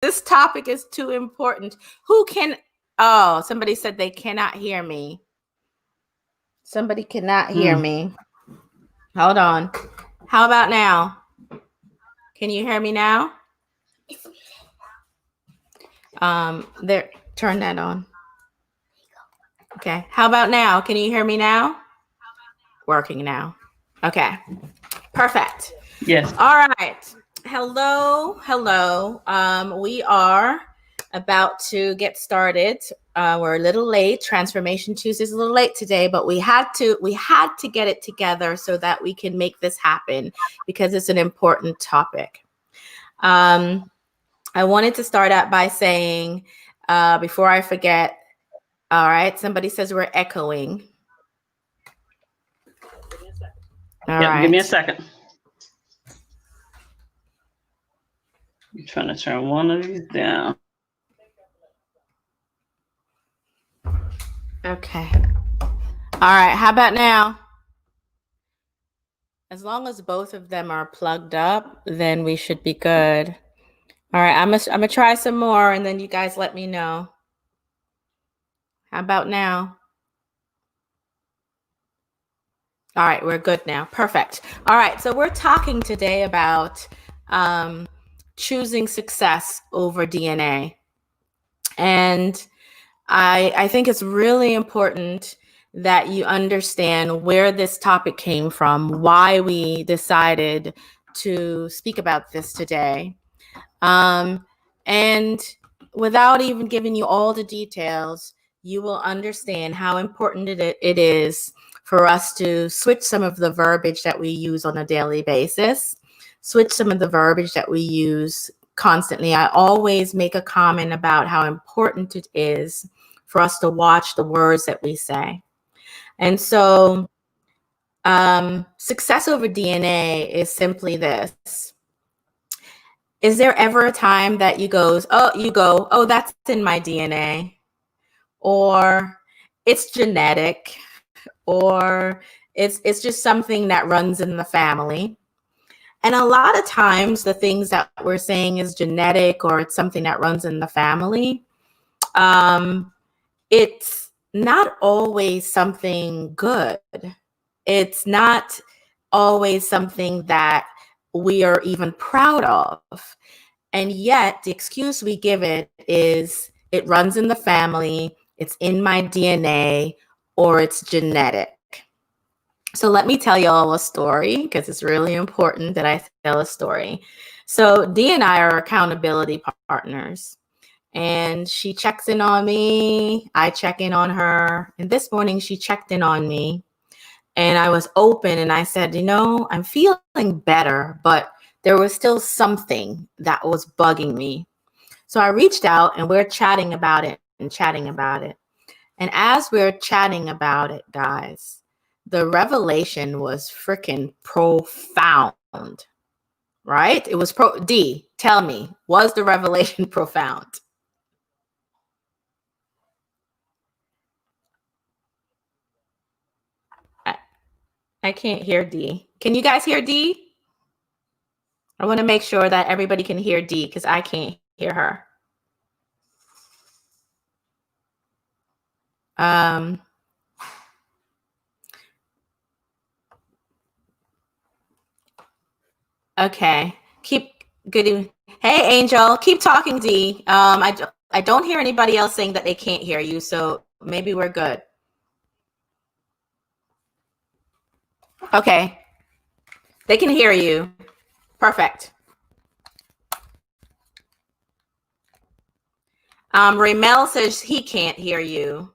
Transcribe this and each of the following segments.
This topic is too important. Who can, oh, somebody said they cannot hear me. Somebody cannot hear me. Hold on. How about now? Can you hear me now? There, turn that on. Okay. How about now? Can you hear me now? Working now. Okay. Perfect. Yes. All right. Hello. We are about to get started. We're a little late. Transformation Tuesday is a little late today, but we had to get it together so that we can make this happen because it's an important topic. I wanted to start out by saying, before I forget, all right, somebody says we're echoing. All right. Give me a second. I'm trying to turn one of these down. Okay. All right. How about now? As long as both of them are plugged up, then we should be good. All right. I'm gonna try some more, and then you guys let me know. How about now? All right, we're good now. Perfect. All right, so we're talking today about choosing success over DNA. And I think it's really important that you understand where this topic came from, why we decided to speak about this today. And without even giving you all the details, you will understand how important it is for us to switch some of the verbiage that we use on a daily basis, switch some of the verbiage that we use constantly. I always make a comment about how important it is for us to watch the words that we say. And so success over DNA is simply this. Is there ever a time that you go, oh, that's in my DNA, or it's genetic, or it's just something that runs in the family? And a lot of times the things that we're saying is genetic or it's something that runs in the family, it's not always something good. It's not always something that we are even proud of. And yet the excuse we give it is it runs in the family, it's in my DNA, or it's genetic. So let me tell you all a story because it's really important that I tell a story. So Dee and I are accountability partners, and she checks in on me. I check in on her. And this morning she checked in on me, and I was open and I said, I'm feeling better, but there was still something that was bugging me. So I reached out and we're chatting about it. And as we're chatting about it, guys, the revelation was freaking profound, right? It was D, tell me, was the revelation profound? I can't hear D. Can you guys hear D? I want to make sure that everybody can hear D because I can't hear her. Okay. Good. Hey, Angel, keep talking, D. I don't hear anybody else saying that they can't hear you, so maybe we're good. Okay. They can hear you. Perfect. Ramel says he can't hear you.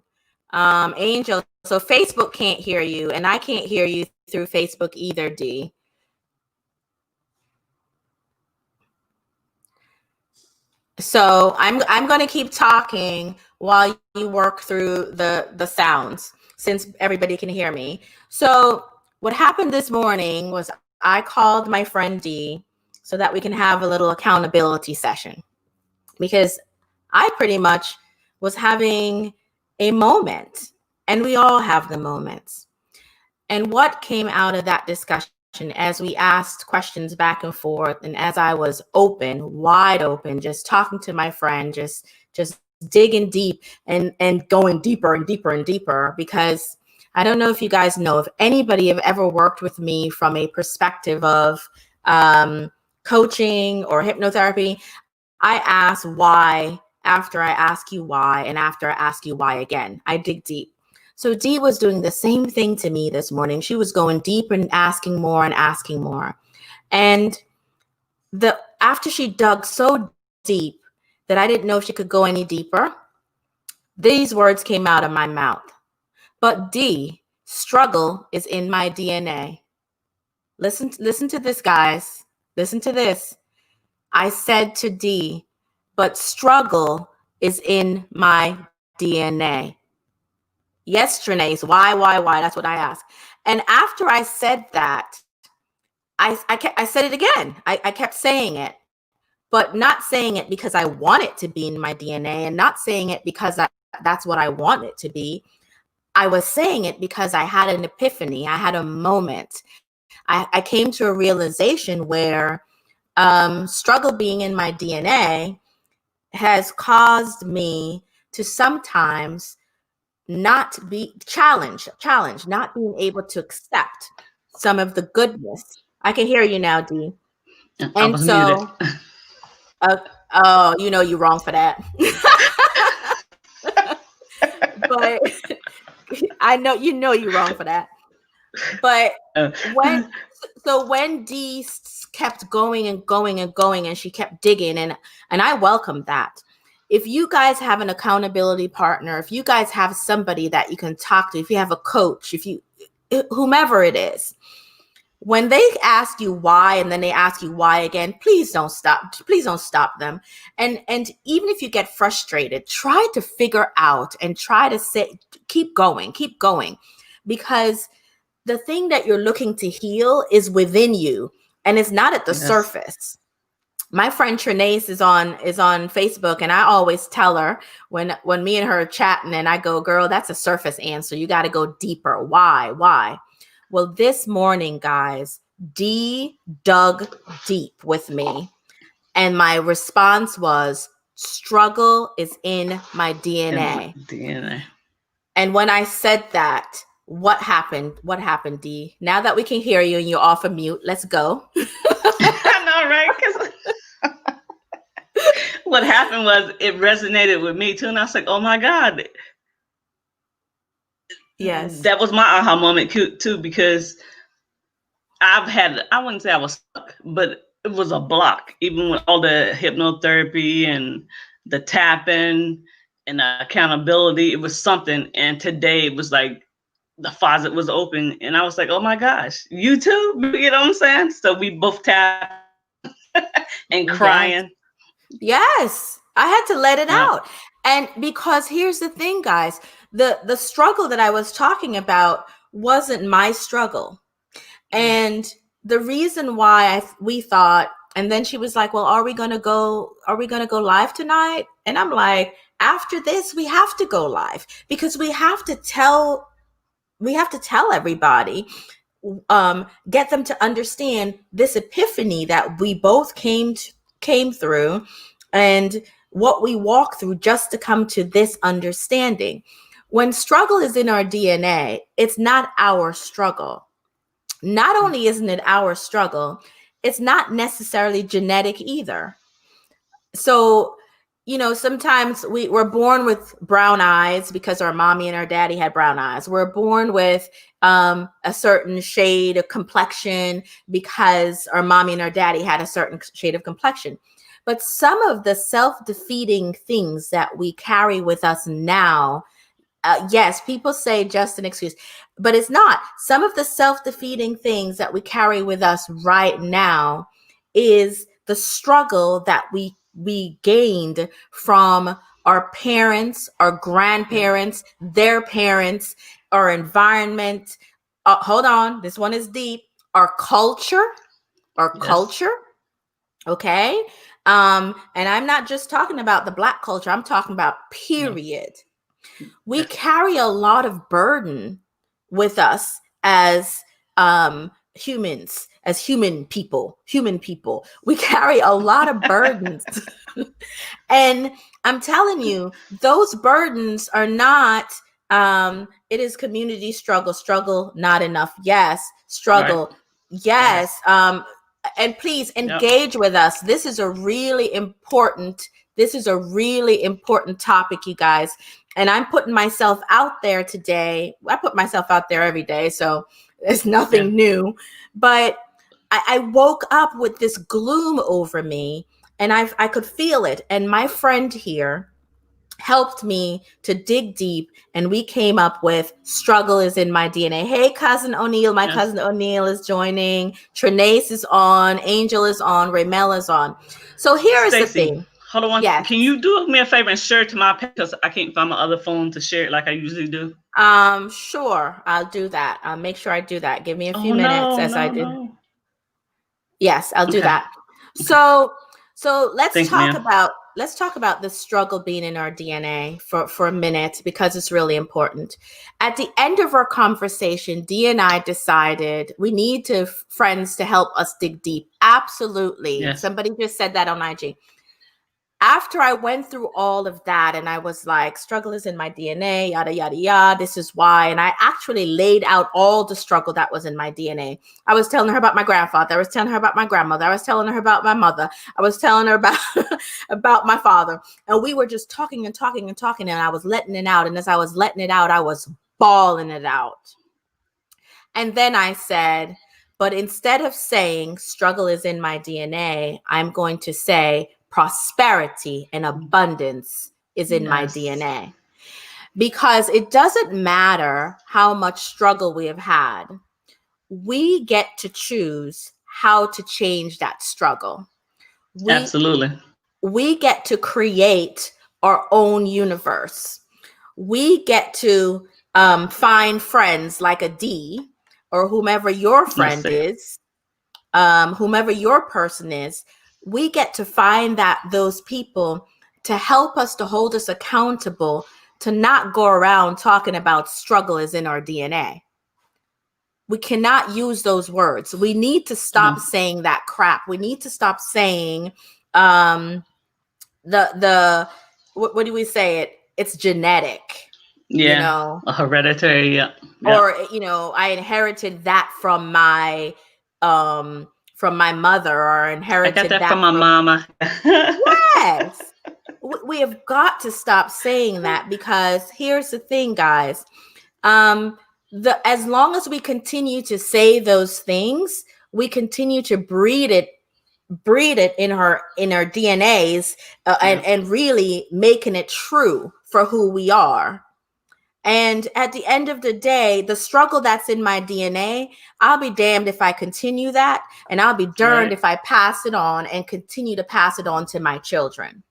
Angel, so Facebook can't hear you, and I can't hear you through Facebook either, D. So I'm going to keep talking while you work through the sounds, since everybody can hear me. So what happened this morning was I called my friend D so that we can have a little accountability session, because I pretty much was having a moment, and we all have the moments. And what came out of that discussion as we asked questions back and forth, and as I was open, wide open, just talking to my friend, just digging deep and going deeper and deeper and deeper, because I don't know if you guys know, if anybody have ever worked with me from a perspective of coaching or hypnotherapy, I ask why after I ask you why, and after I ask you why again, I dig deep. So Dee was doing the same thing to me this morning. She was going deep and asking more and asking more. And after she dug so deep that I didn't know if she could go any deeper, these words came out of my mouth. But Dee, struggle is in my DNA. Listen to this, guys. Listen to this. I said to Dee, but struggle is in my DNA. Yes, Trinace, why? That's what I asked. And after I said that, I said it again. I kept saying it, but not saying it because I want it to be in my DNA, and not saying it because that's what I want it to be. I was saying it because I had an epiphany. I had a moment. I came to a realization where struggle being in my DNA has caused me to sometimes not be challenged, not being able to accept some of the goodness. I can hear you now, Dee. I And was muted. so, oh, you know you're wrong for that. But I know you're wrong for that. But when Dee kept going and going and going, and she kept digging, and I welcome that. If you guys have an accountability partner, if you guys have somebody that you can talk to, if you have a coach, whomever it is, when they ask you why, and then they ask you why again, please don't stop. Please don't stop them. And even if you get frustrated, try to figure out and try to keep going, because the thing that you're looking to heal is within you, and it's not at the surface. My friend Trinace is on Facebook, and I always tell her when me and her are chatting, and I go, girl, that's a surface answer. You got to go deeper. Why? Well, this morning, guys, Dee dug deep with me, and my response was, struggle is in my DNA. And when I said that, what happened? What happened, Dee? Now that we can hear you and you're off of mute, let's go. I know, right? Because what happened was it resonated with me too, and I was like, "Oh my God!" Yes, that was my aha moment too, because I wouldn't say I was stuck, but it was a block, even with all the hypnotherapy and the tapping and the accountability. It was something, and today it was like the faucet was open, and I was like, "Oh my gosh, you too!" You know what I'm saying? So we both tapped and crying. Yes, I had to let it out, and because here's the thing, guys: the struggle that I was talking about wasn't my struggle, and the reason why we thought. And then she was like, "Well, are we gonna go live tonight?" And I'm like, "After this, we have to go live, because we have to tell everybody, get them to understand this epiphany that we both came through, and what we walk through just to come to this understanding. When struggle is in our DNA, it's not our struggle. Not only isn't it our struggle, it's not necessarily genetic either. So, sometimes we're born with brown eyes because our mommy and our daddy had brown eyes. We're born with a certain shade of complexion because our mommy and our daddy had a certain shade of complexion. But some of the self-defeating things that we carry with us now, yes, people say just an excuse, but it's not. Some of the self-defeating things that we carry with us right now is the struggle that we gained from our parents, our grandparents, their parents, our environment. Hold on, this one is deep. Our culture. Okay. And I'm not just talking about the Black culture. I'm talking about period. We carry a lot of burden with us as humans, as human people, we carry a lot of burdens. And I'm telling you, those burdens are not, it is community struggle, not enough. Yes, Right. struggle. Yes. Yes. And please Yep. engage with us. This is a really important, topic, you guys. And I'm putting myself out there today. I put myself out there every day, so it's Yeah. nothing new. But I woke up with this gloom over me, and I could feel it. And my friend here helped me to dig deep, and we came up with struggle is in my DNA. Hey, cousin O'Neill, my Yes. cousin O'Neill is joining. Trinace is on. Angel is on. Raymel is on. So here is the Stacy, thing. hold on. Yes. Can you do me a favor and share it to my page, because I can't find my other phone to share it like I usually do? Sure. I'll do that. I'll make sure I do that. Give me a few Oh minutes no, as I no, do. no. Yes, I'll do Okay. that. Okay. So let's Thank you, talk ma'am. about the struggle being in our DNA for a minute, because it's really important. At the end of our conversation, Dee and I decided we need friends to help us dig deep. Absolutely. Yes. Somebody just said that on IG. After I went through all of that, and I was like, struggle is in my DNA, yada, yada, yada. This is why. And I actually laid out all the struggle that was in my DNA. I was telling her about my grandfather. I was telling her about my grandmother. I was telling her about my mother. I was telling her about, about my father. And we were just talking and talking and talking. And I was letting it out. And as I was letting it out, I was bawling it out. And then I said, but instead of saying struggle is in my DNA, I'm going to say prosperity and abundance is in my Yes. DNA. Because it doesn't matter how much struggle we have had, we get to choose how to change that struggle. Absolutely. We get to create our own universe. We get to find friends like a D, or whomever your Yes. friend is, whomever your person is. We get to find those people to help us, to hold us accountable, to not go around talking about struggle is in our DNA. We cannot use those words. We need to stop No. saying that crap. We need to stop saying um, the what do we say it? It's genetic, you Yeah. know, A hereditary. Yeah. Yeah. or I inherited that from my mother, or I got inherited that that from my from. mama. Yes, we have got to stop saying that, because here's the thing, guys. As long as we continue to say those things, we continue to breed it in our DNAs, Yeah. and really making it true for who we are. And at the end of the day, the struggle that's in my DNA, I'll be damned if I continue that, and I'll be darned Right. if I pass it on and continue to pass it on to my children.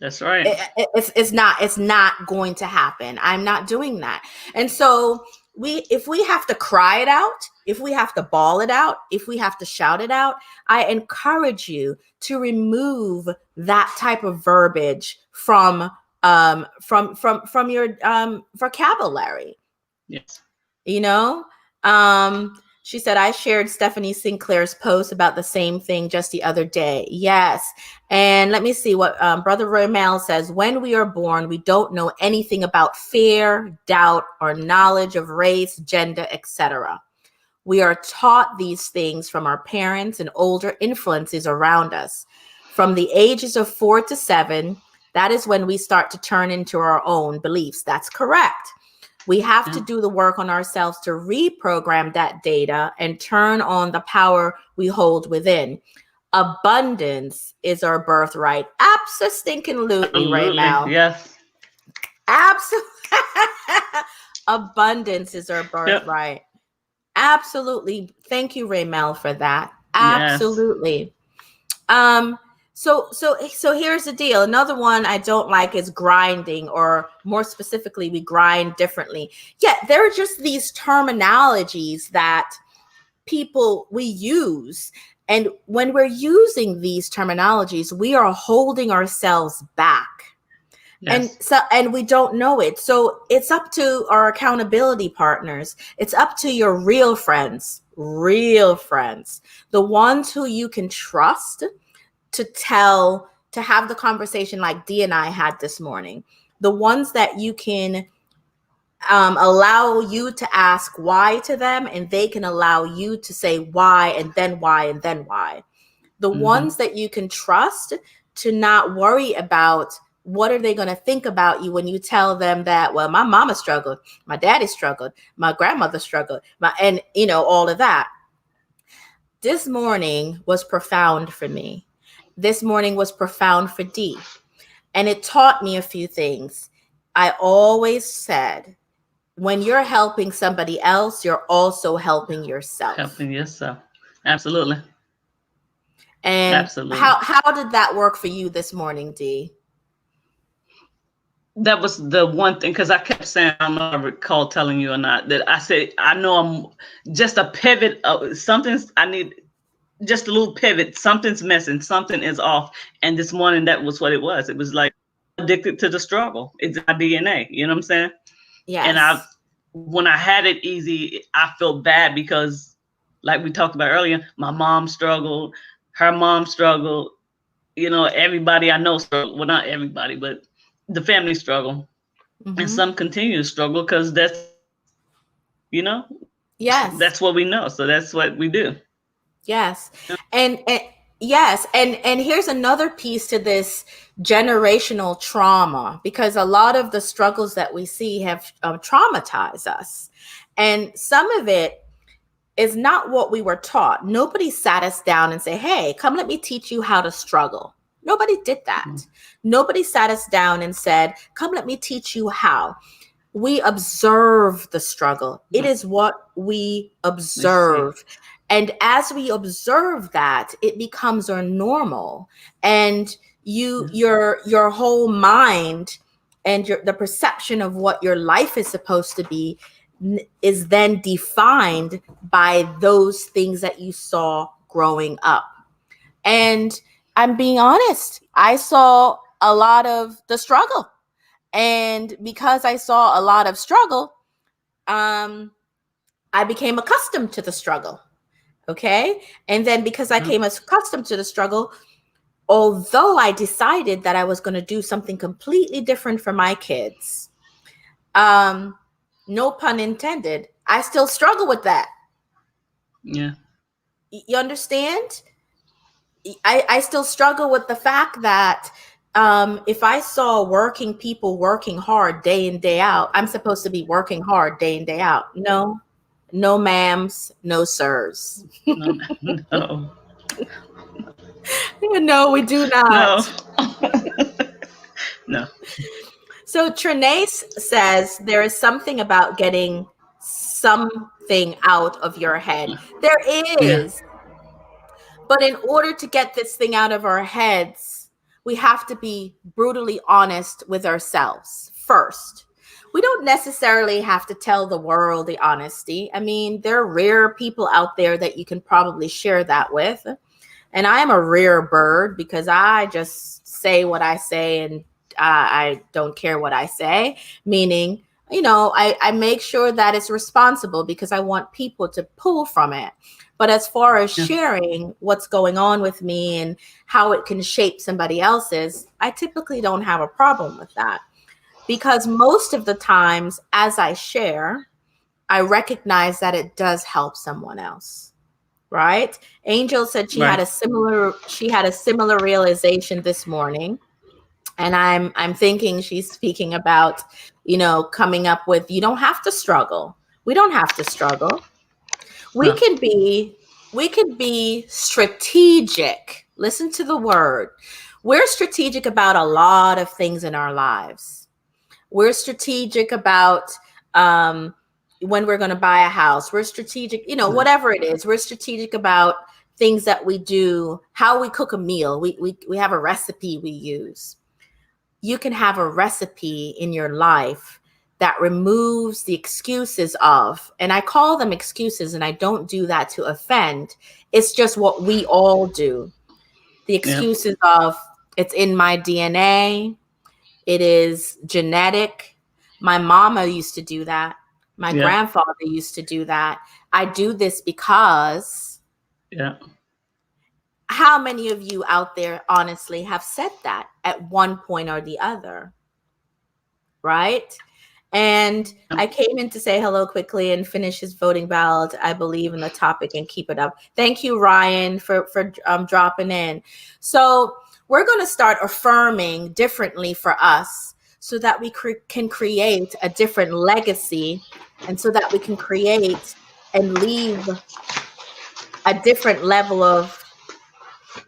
That's right. It's not going to happen. I'm not doing that. And so if we have to cry it out, if we have to bawl it out, if we have to shout it out, I encourage you to remove that type of verbiage from your vocabulary. Yes. You know, she said, I shared Stephanie Sinclair's post about the same thing just the other day. Yes. And let me see what Brother Roymel says. When we are born, we don't know anything about fear, doubt, or knowledge of race, gender, etc. We are taught these things from our parents and older influences around us. From the ages of 4 to 7, that is when we start to turn into our own beliefs. That's correct. We have to do the work on ourselves to reprogram that data and turn on the power we hold within. Abundance is our birthright. Absolutely, Absolutely. Raymel. Yes. Absolutely. Abundance is our Yep. birthright. Absolutely. Thank you, Raymel, for that. Yes. Absolutely. So here's the deal. Another one I don't like is grinding, or more specifically, we grind differently. Yeah, there are just these terminologies that we use. And when we're using these terminologies, we are holding ourselves back. Yes. And we don't know it. So it's up to our accountability partners. It's up to your real friends, real friends, the ones who you can trust to have the conversation like Dee and I had this morning, the ones that you can allow you to ask why to them, and they can allow you to say why and then why and then why. The ones that you can trust to not worry about what are they going to think about you when you tell them that, well, my mama struggled, my daddy struggled, my grandmother struggled, and all of that. This morning was profound for me. This morning was profound for Dee. And it taught me a few things. I always said, when you're helping somebody else, you're also helping yourself. Helping yourself. Absolutely. And absolutely. How did that work for you this morning, Dee? That was the one thing, because I kept saying, I don't know if I recall telling you or not, that I said, I know I'm just a pivot of something's, I need just a little pivot. Something's missing. Something is off. And this morning, that was what it was. It was like addicted to the struggle. It's my DNA. You know what I'm saying? Yes. And when I had it easy, I felt bad because, like we talked about earlier, my mom struggled, her mom struggled, everybody I know struggled. Well, not everybody, but the family struggle. And some continue to struggle because that's, yes, that's what we know. So that's what we do. Yes. And yes. And here's another piece to this generational trauma, because a lot of the struggles that we see have traumatized us. And some of it is not what we were taught. Nobody sat us down and said, hey, come let me teach you how to struggle. Nobody did that. Nobody sat us down and said, come let me teach you how. We observe the struggle. It is what we observe. And as we observe that, it becomes our normal. And your whole mind and the perception of what your life is supposed to be is then defined by those things that you saw growing up. And I'm being honest, I saw a lot of the struggle. And because I saw a lot of struggle, I became accustomed to the struggle. Okay. And then because I came accustomed to the struggle, although I decided that I was going to do something completely different for my kids, no pun intended, I still struggle with that. Yeah. You understand? I still struggle with the fact that if I saw working people working hard day in, day out, I'm supposed to be working hard day in, day out. No, ma'ams, no sirs. No. No, we do not. No. So Trinace says there is something about getting something out of your head. There is. Yeah. But in order to get this thing out of our heads, we have to be brutally honest with ourselves first. We don't necessarily have to tell the world the honesty. I mean, there are rare people out there that you can probably share that with. And I am a rare bird because I just say what I say and I don't care what I say, meaning, I make sure that it's responsible because I want people to pull from it. But as far as sharing what's going on with me and how it can shape somebody else's, I typically don't have a problem with that. Because most of the times as I share, I recognize that it does help someone else. Right? Angel said she had a similar realization this morning. And I'm thinking she's speaking about, coming up with, you don't have to struggle. We don't have to struggle. We can be strategic. Listen to the word. We're strategic about a lot of things in our lives. We're strategic about when we're going to buy a house. We're strategic, whatever it is. We're strategic about things that we do, how we cook a meal. We have a recipe we use. You can have a recipe in your life that removes the excuses of, and I call them excuses, and I don't do that to offend. It's just what we all do. The excuses of, it's in my DNA. It is genetic. My mama used to do that. My Yeah. grandfather used to do that. I do this because. Yeah. How many of you out there honestly have said that at one point or the other? Right? And I came in to say hello quickly and finish his voting ballot. I believe in the topic and keep it up. Thank you, Ryan, for dropping in. So we're going to start affirming differently for us so that we can create a different legacy, and so that we can create and leave a different level of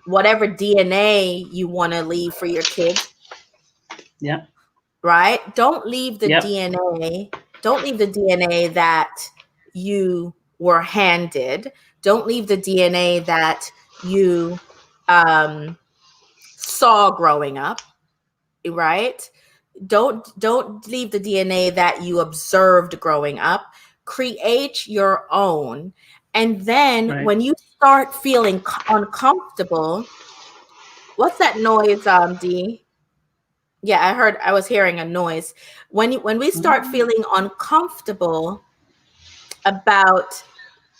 whatever DNA you want to leave for your kids. Yeah. Right? Don't leave the Yep. DNA. Don't leave the DNA that you were handed. Don't leave the DNA that you saw growing up. Right? Don't leave the DNA that you observed growing up. Create your own. And then Right. when you start feeling uncomfortable, what's that noise, D? Yeah, I was hearing a noise. When we start feeling uncomfortable about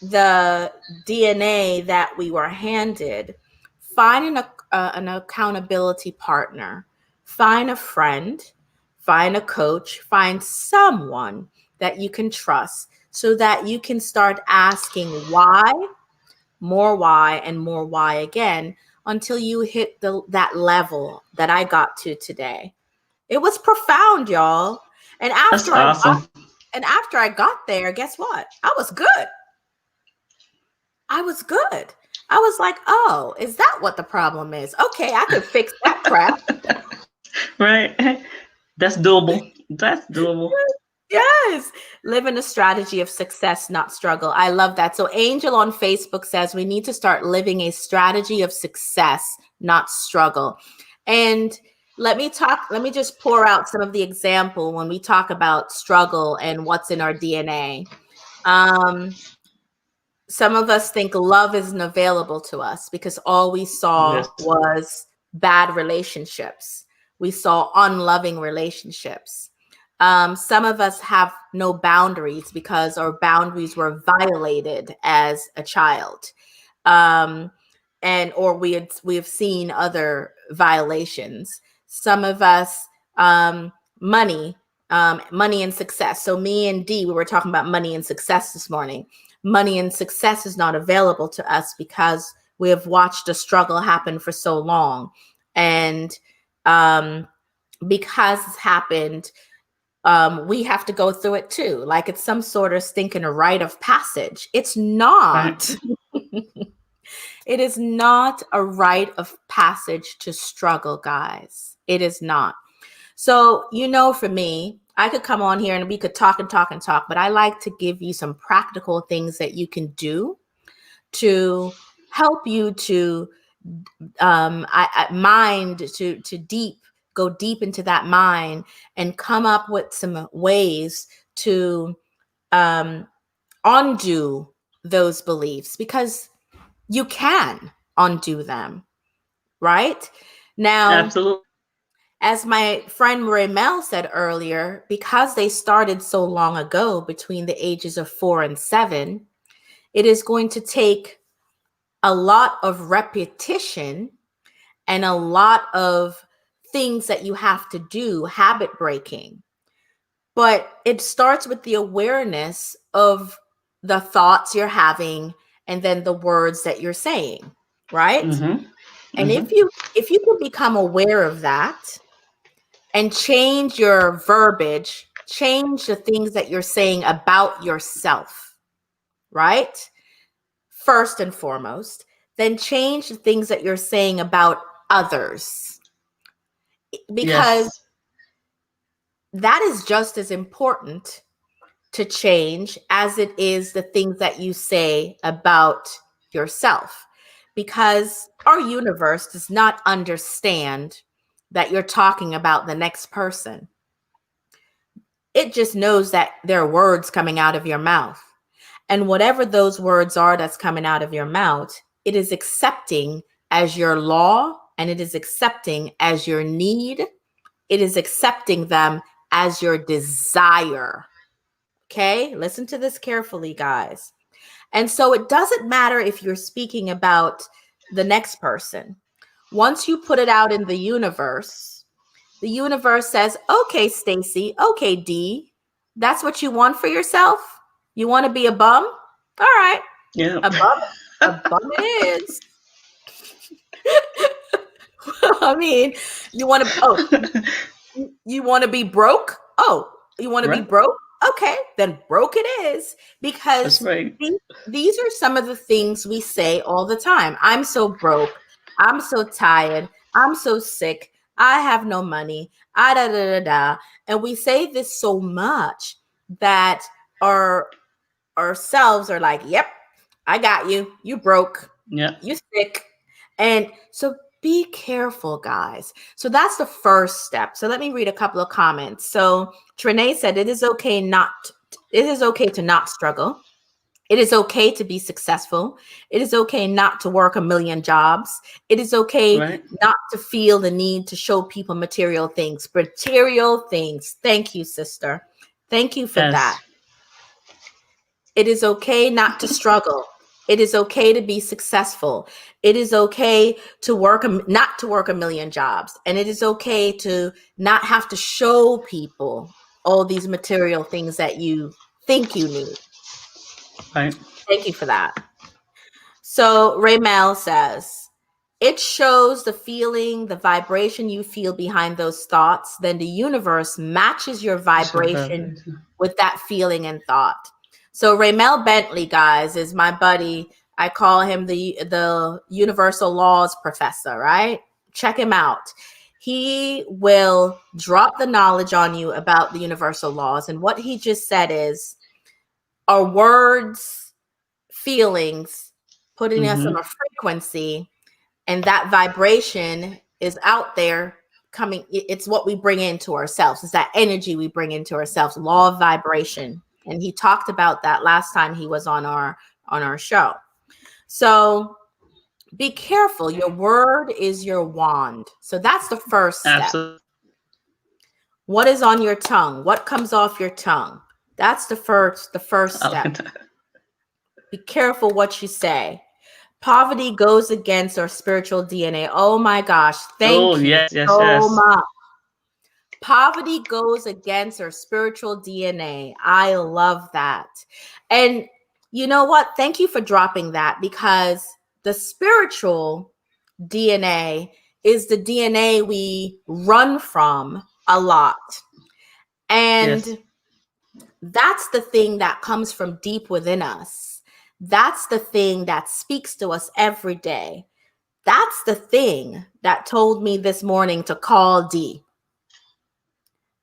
the DNA that we were handed, find an accountability partner, find a friend, find a coach, find someone that you can trust, so that you can start asking why, and more why again, until you hit that level that I got to today. It was profound, y'all. And That's after awesome. I got there, guess what? I was good. I was good. I was like, oh, is that what the problem is? Okay, I could fix that crap. Right. That's doable. That's doable. Yes. Live in a strategy of success, not struggle. I love that. So Angel on Facebook says we need to start living a strategy of success, not struggle. And let me just pour out some of the example when we talk about struggle and what's in our DNA. Some of us think love isn't available to us because all we saw Yes. was bad relationships. We saw unloving relationships. Some of us have no boundaries because our boundaries were violated as a child. Or we've seen other violations. Some of us, money and success. So me and Dee, we were talking about money and success this morning. Money and success is not available to us because we have watched a struggle happen for so long. And because it's happened, we have to go through it too. Like it's some sort of stinking rite of passage. It's not. Right. It is not a rite of passage to struggle, guys. It is not. So, for me, I could come on here and we could talk and talk and talk, but I like to give you some practical things that you can do to help you to go deep into that mind and come up with some ways to undo those beliefs, because you can undo them, right? Now, Absolutely. as my friend Mel said earlier, because they started so long ago, between the ages of 4 and 7, it is going to take a lot of repetition and a lot of things that you have to do, habit breaking. But it starts with the awareness of the thoughts you're having and then the words that you're saying, right? Mm-hmm. And Mm-hmm. if you can become aware of that and change your verbiage, change the things that you're saying about yourself, right? First and foremost, then change the things that you're saying about others, because Yes. that is just as important to change as it is the things that you say about yourself, because our universe does not understand that you're talking about the next person. It just knows that there are words coming out of your mouth. And whatever those words are that's coming out of your mouth, it is accepting as your law, and it is accepting as your need. It is accepting them as your desire. Okay, listen to this carefully, guys. And so it doesn't matter if you're speaking about the next person. Once you put it out in the universe says, okay, Stacy, okay, D, that's what you want for yourself? You want to be a bum? All right, Yeah. a bum it is. I mean, you want to, you want to be broke? Oh, you want to be Right. broke? Okay, then broke it is. That's Because right. these are some of the things we say all the time. I'm so broke. I'm so tired. I'm so sick. I have no money. Ah, da, da, da, da. And we say this so much that our ourselves are like, yep, I got you. You broke. Yeah. You sick. And so be careful, guys. So that's the first step. So let me read a couple of comments. So Trinae said, it is okay to not struggle. It is okay to be successful. It is okay not to work a million jobs. It is okay Right. not to feel the need to show people material things. Material things. Thank you, sister. Thank you for that. Yes. It is okay not to struggle. It is okay to be successful. It is okay to not to work a million jobs. And it is okay to not have to show people all these material things that you think you need. Right. Thank you for that. So Raymel says, it shows the feeling, the vibration you feel behind those thoughts. Then the universe matches your vibration with that feeling and thought. So Raymel Bentley, guys, is my buddy. I call him the universal laws professor, right? Check him out. He will drop the knowledge on you about the universal laws. And what he just said is, our words, feelings, putting us on a frequency, and that vibration is out there coming. It's what we bring into ourselves. It's that energy we bring into ourselves, law of vibration. And he talked about that last time he was on our show. So be careful. Your word is your wand. So that's the first step. Absolutely. What is on your tongue? What comes off your tongue? That's the first step. Be careful what you say. Poverty goes against our spiritual DNA. Oh my gosh. Thank you yes, so much. Poverty goes against our spiritual DNA. I love that. And you know what? Thank you for dropping that, because the spiritual DNA is the DNA we run from a lot. And Yes. that's the thing that comes from deep within us. That's the thing that speaks to us every day. That's the thing that told me this morning to call D.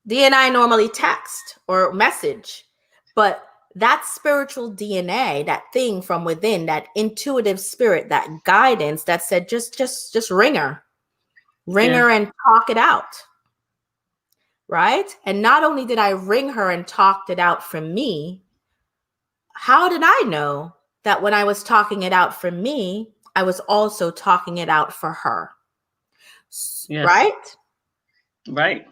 D and I normally text or message, but that spiritual DNA, that thing from within, that intuitive spirit, that guidance that said, just ring her and talk it out. Right? And not only did I ring her and talked it out for me, how did I know that when I was talking it out for me, I was also talking it out for her? Yes. Right? Right.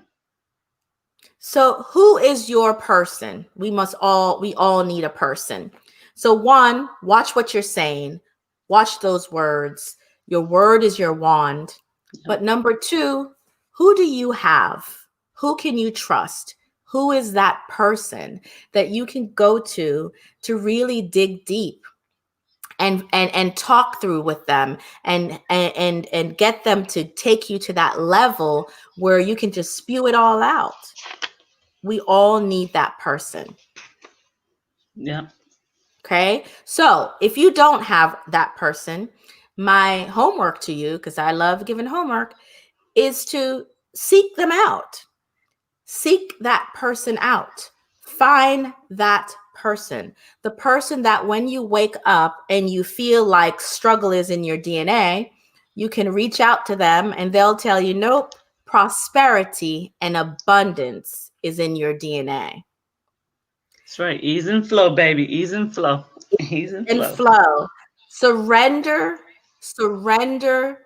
So who is your person? We all need a person. So one, watch what you're saying. Watch those words. Your word is your wand. Yep. But number two, who do you have? Who can you trust? Who is that person that you can go to really dig deep and talk through with them and get them to take you to that level where you can just spew it all out? We all need that person. Yeah. Okay. So if you don't have that person, my homework to you, because I love giving homework, is to seek them out. Seek that person out. Find that person. The person that when you wake up and you feel like struggle is in your DNA, you can reach out to them and they'll tell you, nope, prosperity and abundance is in your DNA. That's right. Ease and flow, baby. Ease and flow. Ease and flow. Surrender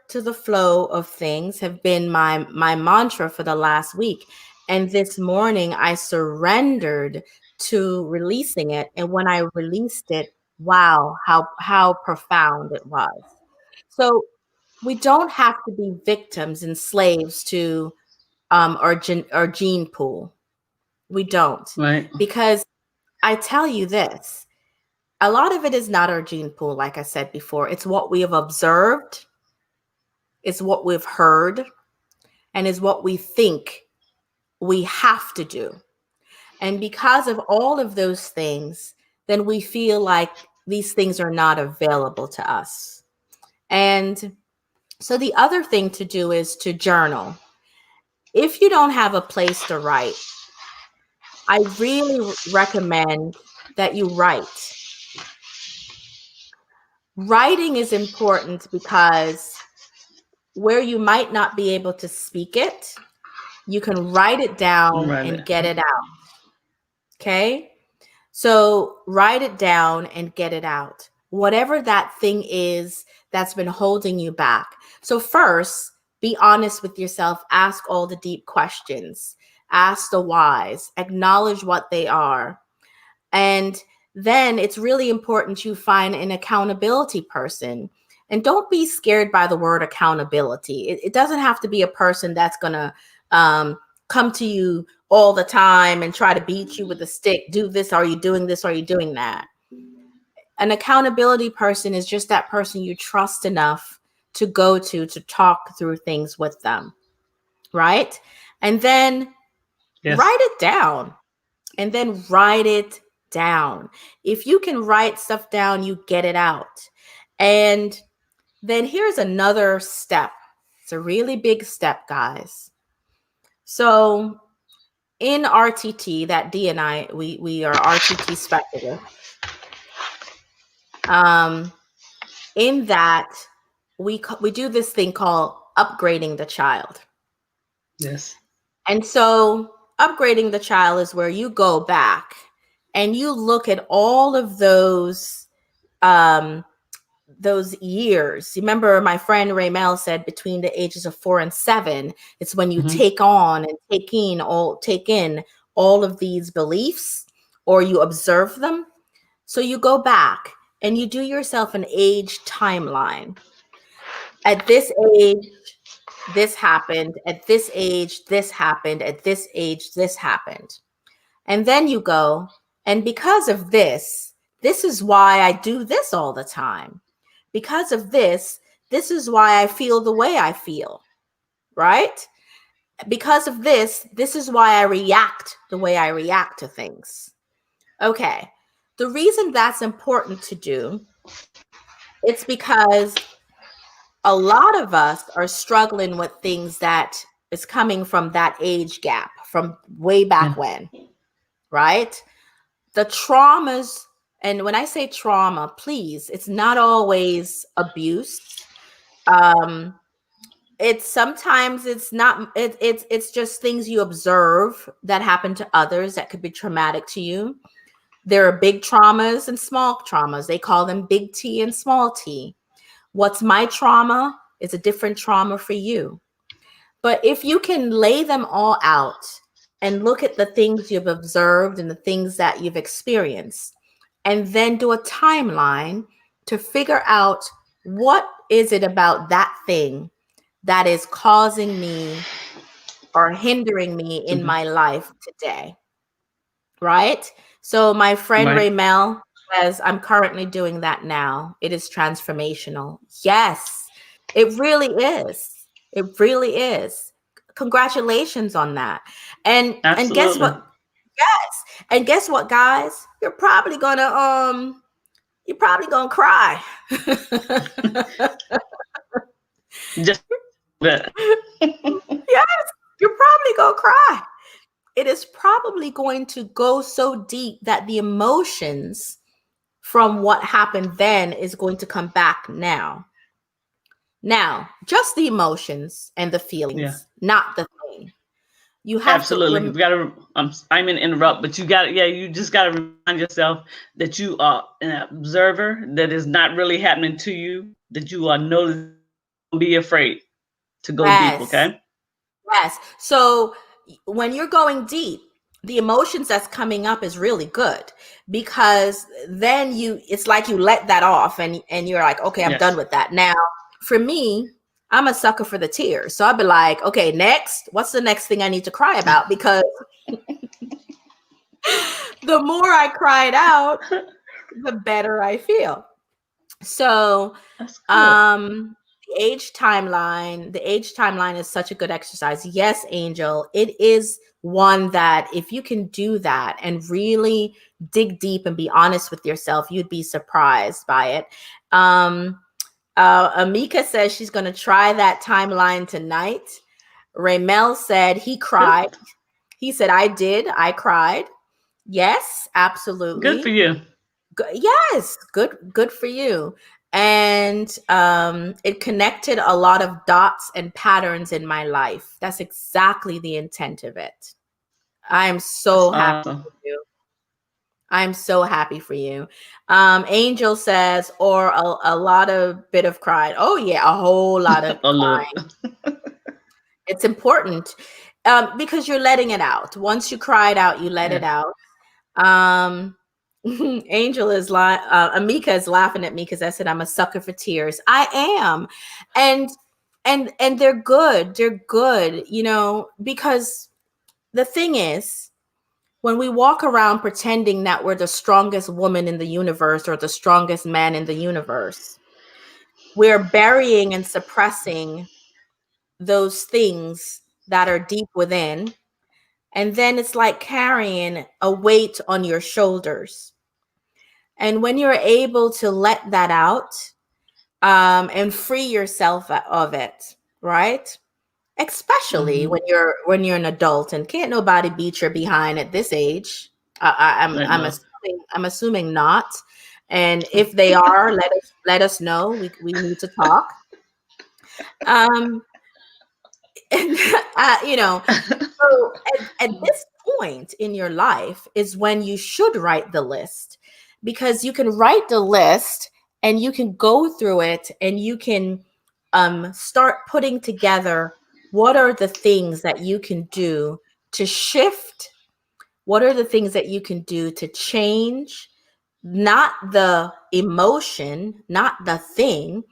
to the flow of things have been my mantra for the last week. And this morning I surrendered to releasing it. And when I released it, wow, how profound it was. So we don't have to be victims and slaves to our gene pool. We don't. Right. Because I tell you this, a lot of it is not our gene pool, like I said before. It's what we have observed, it's what we've heard, and is what we think we have to do. And because of all of those things, then we feel like these things are not available to us. And so the other thing to do is to journal. If you don't have a place to write, I really recommend that you write. Writing is important because where you might not be able to speak it, you can write it down and Right. get it out. Okay? So write it down and get it out. Whatever that thing is that's been holding you back. So first, be honest with yourself. Ask all the deep questions. Ask the whys. Acknowledge what they are. And then it's really important you find an accountability person. And don't be scared by the word accountability. It doesn't have to be a person that's going to come to you all the time and try to beat you with a stick. Do this. Are you doing this? Are you doing that? An accountability person is just that person you trust enough to go to talk through things with them. Right? And then Yes. write it down. And then write it down. If you can write stuff down, you get it out. And then here's another step. It's a really big step, guys. So in RTT, that D and I, we are RTT specialists. In that, we do this thing called upgrading the child. Yes. And so upgrading the child is where you go back and you look at all of those years. Remember, my friend Raymel said between the ages of 4 and 7, it's when you take on and take in all of these beliefs, or you observe them. So you go back and you do yourself an age timeline. At this age, this happened. At this age, this happened. At this age, this happened. And then you go, and because of this is why I do this all the time. Because of this is why I feel the way I feel, right? Because of this is why I react the way I react to things. Okay. The reason that's important to do, it's because a lot of us are struggling with things that is coming from that age gap, from way back when, right? The traumas, and when I say trauma, please, it's not always abuse. It's just things you observe that happen to others that could be traumatic to you. There are big traumas and small traumas. They call them big T and small t. What's my trauma is a different trauma for you. But if you can lay them all out and look at the things you've observed and the things that you've experienced, and then do a timeline to figure out what is it about that thing that is causing me or hindering me in my life today, right? So my friend Right. Raymel says, I'm currently doing that now. It is transformational. Yes, it really is. It really is. Congratulations on that. And guess Absolutely. what? Yes. And guess what, guys? You're probably gonna cry. Just that. Yes, you're probably gonna cry. It is probably going to go so deep that the emotions from what happened then is going to come back now. Now, just the emotions and the feelings, not the thing. You have Absolutely. You've got to, I'm going to interrupt, but you just got to remind yourself that you are an observer, that is not really happening to you, that you are noticing. Don't be afraid to go deep, yes, okay? yes. So when you're going deep, the emotions that's coming up is really good, because then it's like you let that off, and you're like, okay, I'm done Yes. with that. Now, for me, I'm a sucker for the tears. So I'll be like, okay, next, what's the next thing I need to cry about? Because the more I cry it out, the better I feel. So, That's good. the age timeline is such a good exercise. Yes, Angel, it is one that if you can do that and really dig deep and be honest with yourself, you'd be surprised by it. Um, Amika says she's going to try that timeline tonight. Raymel said he cried. Good. He said, I did. I cried. Yes, Good for absolutely. you. Yes, good for you. And it connected a lot of dots and patterns in my life. That's exactly the intent of it. I am so That's happy awesome. for you. I'm so happy for you. Angel says, or a lot of bit of crying. Oh yeah, a whole lot of Oh, crying. look. It's important, because you're letting it out. Once you cry it out, you let it Yes. out. Um, Angel is Amika is laughing at me because I said I'm a sucker for tears. I am, and and they're good. They're good, because the thing is, when we walk around pretending that we're the strongest woman in the universe or the strongest man in the universe, we're burying and suppressing those things that are deep within. And then it's like carrying a weight on your shoulders. And when you're able to let that out, and free yourself of it, right? Especially Mm-hmm. when you're an adult, and can't nobody beat your behind at this age. I I'm know. assuming not. And if they are, let us know. We need to talk. Um, and so at this point in your life is when you should write the list, because you can write the list and you can go through it and you can start putting together what are the things that you can do to shift, what are the things that you can do to change, not the emotion, not the thing,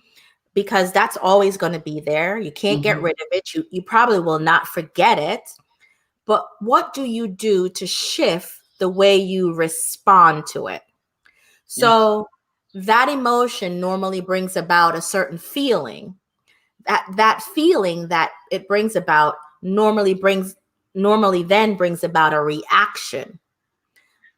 because that's always going to be there. You can't get Mm-hmm. rid of it. You probably will not forget it. But what do you do to shift the way you respond to it? Yes. So that emotion normally brings about a certain feeling. That feeling that it brings about normally then brings about a reaction.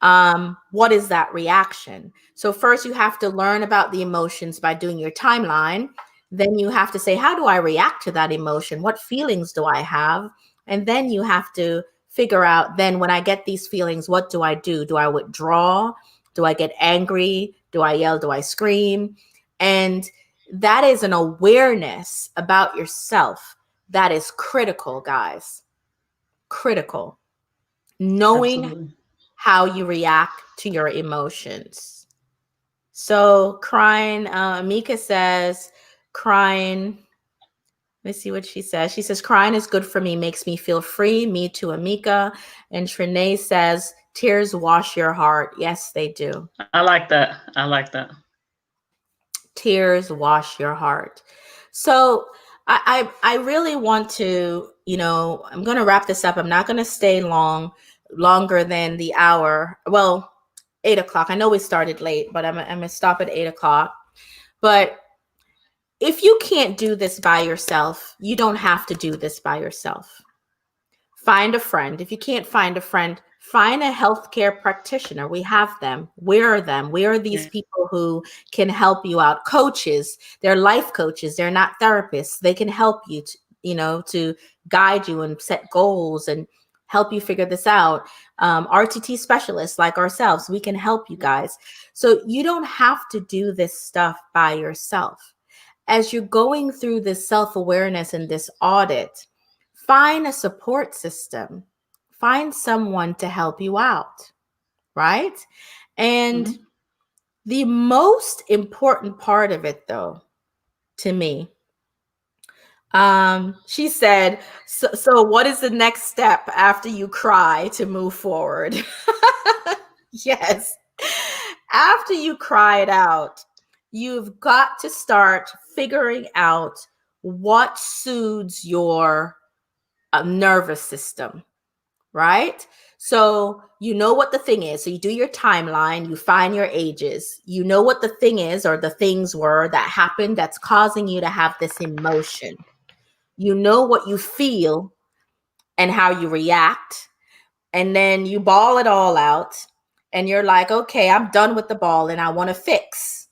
What is that reaction? So first you have to learn about the emotions by doing your timeline. Then you have to say, how do I react to that emotion? What feelings do I have? And then you have to figure out, then when I get these feelings, what do I do? Do I withdraw? Do I get angry? Do I yell? Do I scream? And that is an awareness about yourself that is critical, guys. Critical. Knowing Absolutely. how you react to your emotions. So crying, Mika says, crying. Let's see what she says. She says, crying is good for me, makes me feel free. Me too, Amika. And Trinae says, tears wash your heart. Yes, they do. I like that. I like that. Tears wash your heart. So I really want to, I'm going to wrap this up. I'm not going to stay longer than the hour. Well, 8 o'clock. I know we started late, but I'm going to stop at 8 o'clock. But if you can't do this by yourself, you don't have to do this by yourself. Find a friend. If you can't find a friend, find a healthcare practitioner. We have them. Where are them? Where are these Yeah. people who can help you out? Coaches, they're life coaches. They're not therapists. They can help you to guide you and set goals and help you figure this out. RTT specialists like ourselves, we can help you guys. So you don't have to do this stuff by yourself. As you're going through this self-awareness and this audit, find a support system, find someone to help you out, right? And Mm-hmm. the most important part of it, though, to me, She said, so what is the next step after you cry to move forward? Yes. After you cry it out, you've got to start figuring out what soothes your nervous system, right? So you know what the thing is. So you do your timeline, you find your ages, you know what the thing is or the things were that happened that's causing you to have this emotion. You know what you feel and how you react. And then you ball it all out and you're like, okay, I'm done with the ball and I want to fix.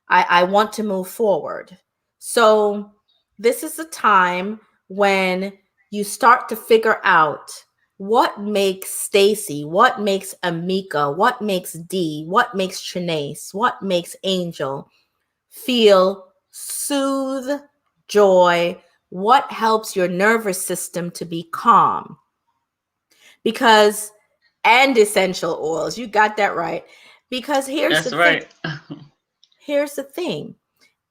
I want to move forward. So this is a time when you start to figure out what makes Stacy, what makes Amika, what makes Dee, what makes Trinace, what makes Angel feel soothe, joy, what helps your nervous system to be calm. Because, and essential oils, you got that right. Because That's right. here's the thing.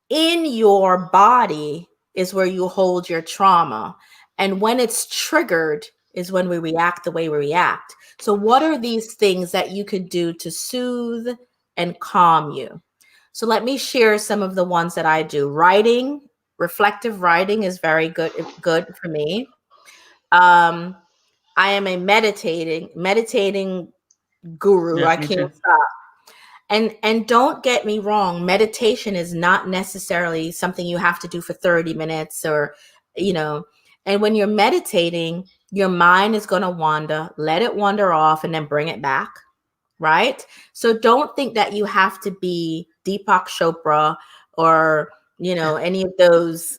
In your body is where you hold your trauma. And when it's triggered is when we react the way we react. So what are these things that you could do to soothe and calm you? So let me share some of the ones that I do. Writing, reflective writing is very good for me. Um, I am a meditating guru. Yes, I me can't too. stop. And don't get me wrong, meditation is not necessarily something you have to do for 30 minutes or, you know, and when you're meditating, your mind is going to wander, let it wander off and then bring it back, right? So don't think that you have to be Deepak Chopra or, any of those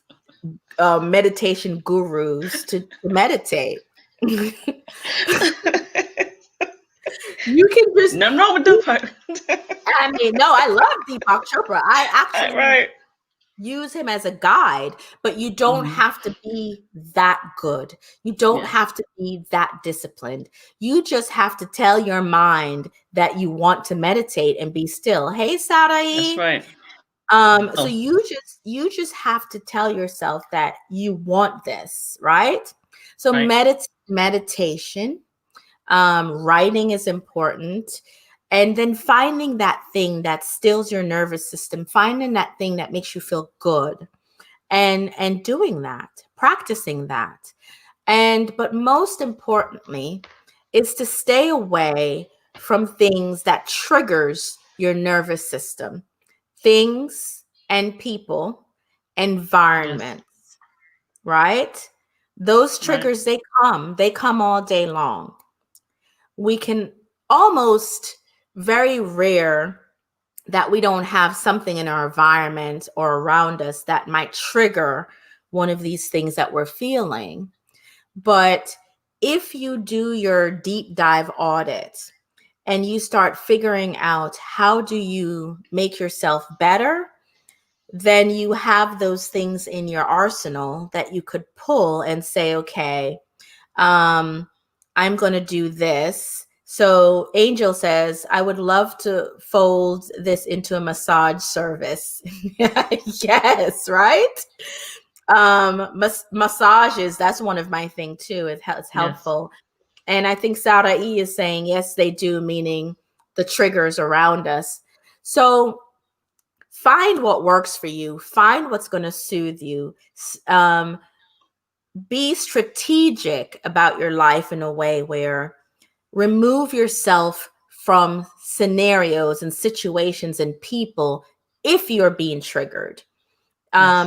meditation gurus to meditate. You can just, Nothing wrong with that part. I mean, no, I love Deepak Chopra. I actually Right. use him as a guide, but you don't Hmm. have to be that good. You don't Yes, have to be that disciplined. You just have to tell your mind that you want to meditate and be still. Hey, that's Sarai. right. So Oh, you just have to tell yourself that you want this, right? So right, meditation, writing is important. And then finding that thing that stills your nervous system, finding that thing that makes you feel good and doing that, practicing that. But most importantly, is to stay away from things that triggers your nervous system, things and people, yes, environments, right? Those right, triggers, they come all day long. We can almost very rare that we don't have something in our environment or around us that might trigger one of these things that we're feeling. But if you do your deep dive audit and you start figuring out how do you make yourself better, then you have those things in your arsenal that you could pull and say, okay, um, I'm going to do this. So Angel says, I would love to fold this into a massage service. Yes, right? Massages, that's one of my thing too. It's yes, helpful. And I think Sarah E is saying, yes, they do, meaning the triggers around us. So find what works for you. Find what's going to soothe you. Be strategic about your life in a way where remove yourself from scenarios and situations and people if you're being triggered. yes,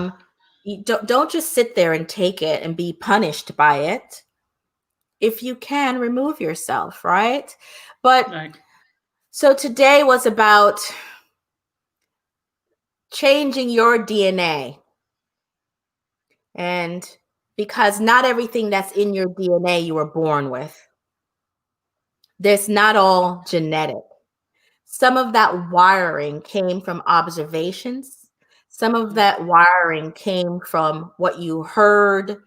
You don't just sit there and take it and be punished by it. If you can, remove yourself, right? But right, so today was about changing your DNA. And because not everything that's in your DNA you were born with, there's not all genetic. Some of that wiring came from observations. Some of yes, that wiring came from what you heard,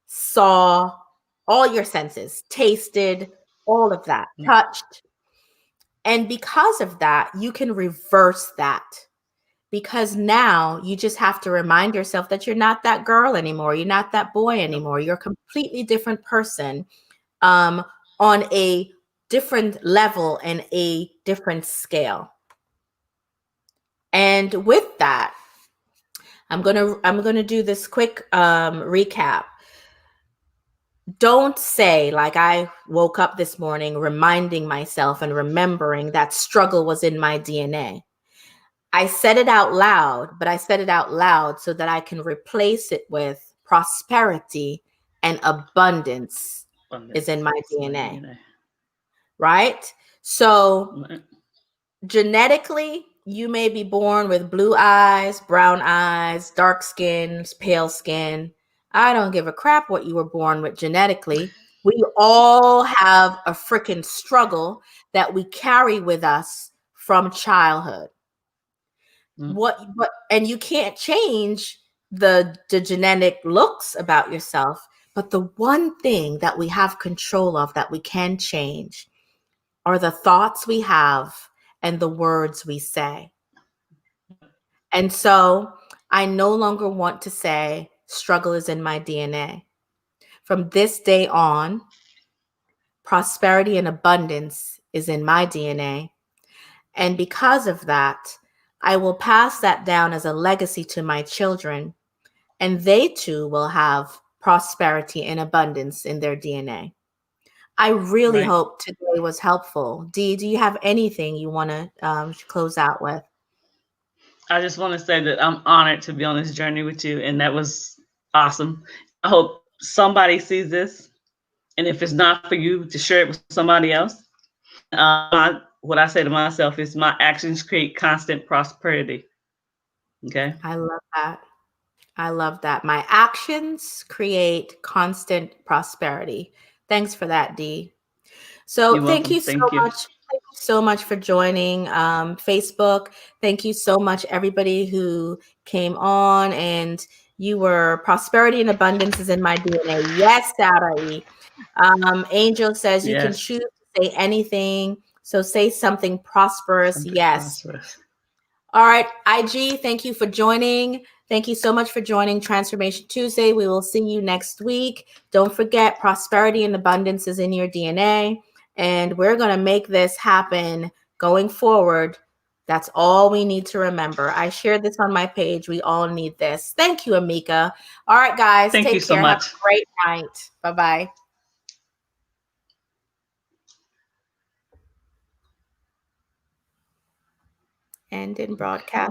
saw, all your senses, tasted, all of that, yeah, touched. And because of that, you can reverse that. because now you just have to remind yourself that you're not that girl anymore. You're not that boy anymore. You're a completely different person, on a different level and a different scale. And with that, I'm gonna do this quick recap. Don't say, like, I woke up this morning reminding myself and remembering that struggle was in my DNA. I said it out loud, but I said it out loud so that I can replace it with prosperity and abundance is in my DNA. Right? So genetically, you may be born with blue eyes, brown eyes, dark skin, pale skin. I don't give a crap what you were born with genetically. We all have a freaking struggle that we carry with us from childhood. And you can't change the genetic looks about yourself, but the one thing that we have control of that we can change are the thoughts we have and the words we say. And so I no longer want to say struggle is in my DNA. From this day on, prosperity and abundance is in my DNA. And because of that, I will pass that down as a legacy to my children, and they too will have prosperity and abundance in their DNA. I really hope today was helpful. Dee, do you have anything you want to close out with? I just want to say that I'm honored to be on this journey with you, and that was awesome. I hope somebody sees this, and if it's not for you, to share it with somebody else. What I say to myself is, my actions create constant prosperity. Okay. I love that. I love that. My actions create constant prosperity. Thanks for that, Dee. So You're thank welcome. you so Thank you. much. Thank you so much for joining Facebook. Thank you so much, everybody who came on, and you were prosperity and abundance is in my DNA. Yes, Sarai. Angel says you can Yes. choose to say anything. So say something prosperous. Something Yes. prosperous. All right, IG, thank you for joining. Thank you so much for joining Transformation Tuesday. We will see you next week. Don't forget, prosperity and abundance is in your DNA, and we're going to make this happen going forward. That's all we need to remember. I shared this on my page. We all need this. Thank you, Amika. All right, guys, Thank you take so care. Have much. a great night. Bye-bye. End in broadcast.